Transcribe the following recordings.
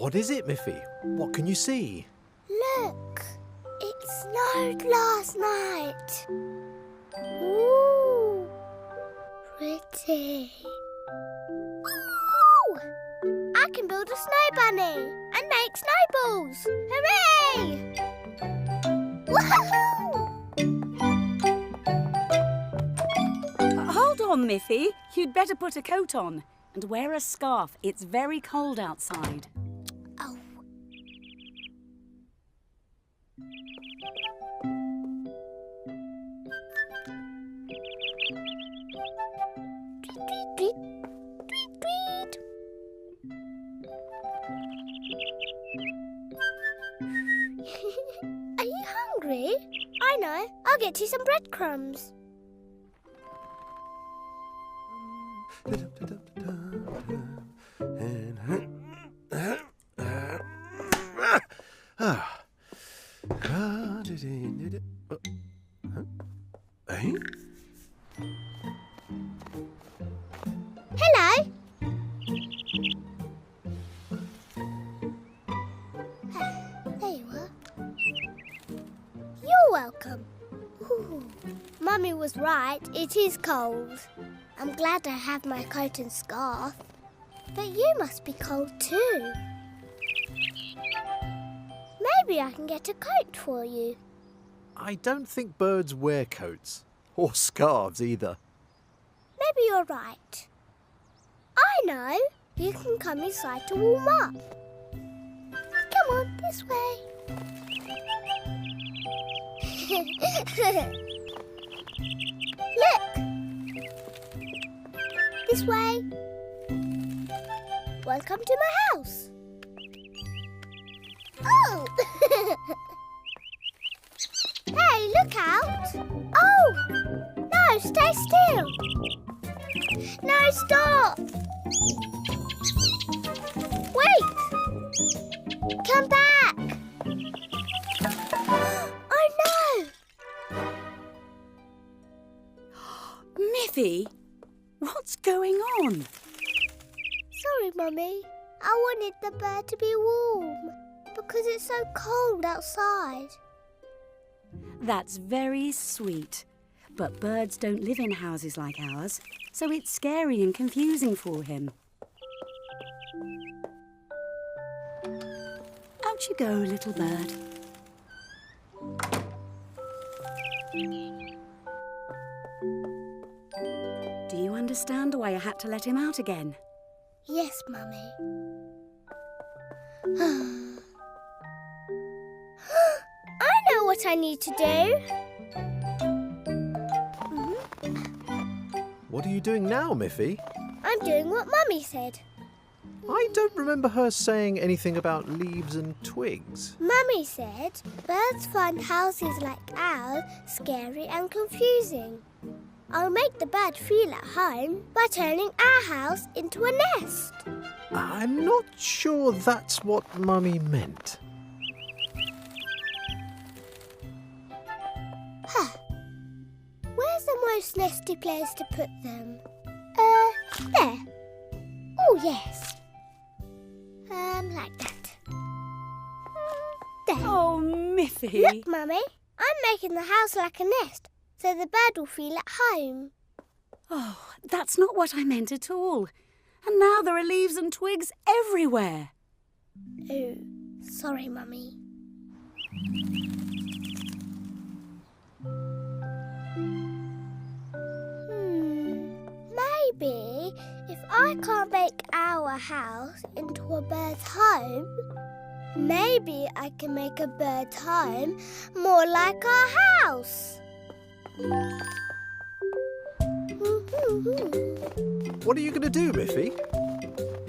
What is it, Miffy? What can you see? Look, it snowed last night. Ooh, pretty. Ooh, I can build a snow bunny and make snowballs. Hooray! Woohoo! Hold on, Miffy. You'd better put a coat on and wear a scarf. It's very cold outside. Oh. Tweet, tweet, tweet, tweet. Are you hungry? I know. I'll get you some breadcrumbs. Hello. There you are. You're welcome. Ooh. Mummy was right. It is cold. I'm glad I have my coat and scarf. But you must be cold too. Maybe I can get a coat for you. I don't think birds wear coats. Or scarves either. Maybe you're right. I know. You can come inside to warm up. Come on, this way. Look. This way. Welcome to my house. Oh! Hey, look out! Oh! No, stay still! No, stop! Wait! Come back! Oh, no! Miffy, what's going on? Sorry, Mummy. I wanted the bird to be warm because it's so cold outside. That's very sweet. But birds don't live in houses like ours, so it's scary and confusing for him. Out you go, little bird. Do you understand why I had to let him out again? Yes, Mummy. I know what I need to do. What are you doing now, Miffy? I'm doing what Mummy said. I don't remember her saying anything about leaves and twigs. Mummy said birds find houses like ours scary and confusing. I'll make the bird feel at home by turning our house into a nest. I'm not sure that's what Mummy meant. Where's the most nesty place to put them? There. Oh, yes. Like that. There. Oh, Miffy. Look, Mummy. I'm making the house like a nest, so the bird will feel at home. Oh, that's not what I meant at all. And now there are leaves and twigs everywhere. Oh, sorry, Mummy. Maybe if I can't make our house into a bird's home, maybe I can make a bird's home more like our house. What are you going to do, Miffy?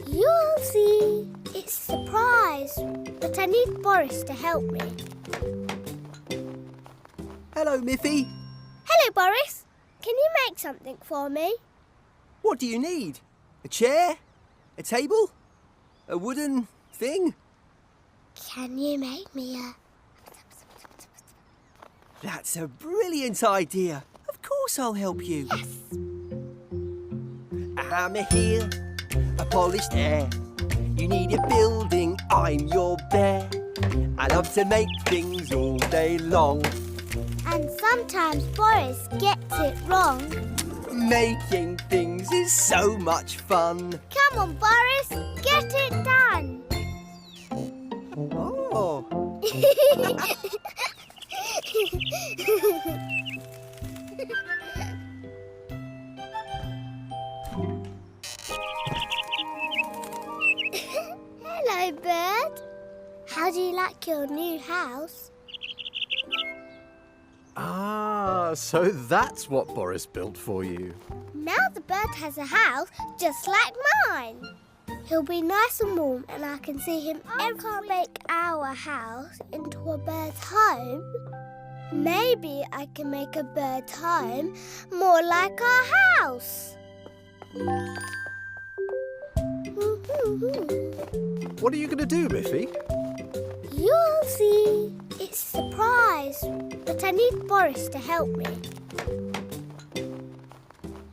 You'll see. It's a surprise, but I need Boris to help me. Hello, Miffy. Hello, Boris. Can you make something for me? What do you need? A chair? A table? A wooden thing? Can you make me a... That's a brilliant idea. Of course I'll help you. Yes. A hammer here, a polished air. You need a building I'm your bear. I love to make things all day long. And sometimes Boris gets it wrong. Making things is so much fun. Come on, Boris, get it done. Oh. Hello, bird. How do you like your new house? Ah, so that's what Boris built for you. Now the bird has a house just like mine. He'll be nice and warm and I can see him. I can't make our house into a bird's home. Maybe I can make a bird's home more like our house. What are you going to do, Miffy? You'll see. It's a surprise, but I need Boris to help me.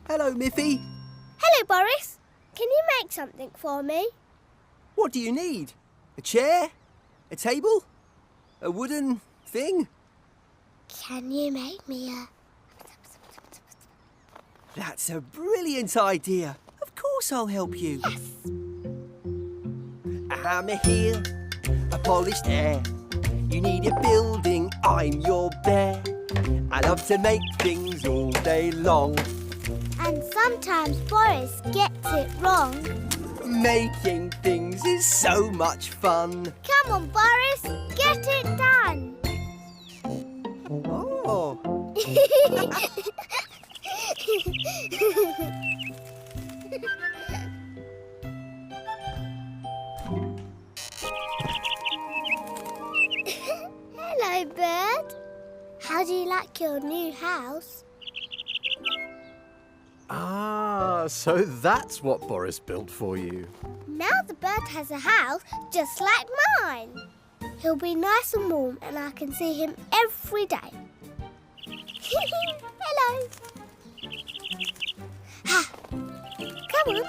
Hello, Miffy. Hello, Boris. Can you make something for me? What do you need? A chair? A table? A wooden thing? Can you make me a... That's a brilliant idea. Of course I'll help you. Yes. A hammer here, a polished air. You need a building, I'm your bear. I love to make things all day long. And sometimes Boris gets it wrong. Making things is so much fun. Come on, Boris, get it done. Oh. Hello, bird. How do you like your new house? Ah, so that's what Boris built for you. Now the bird has a house just like mine. He'll be nice and warm and I can see him every day. Hello. Ha. Come on.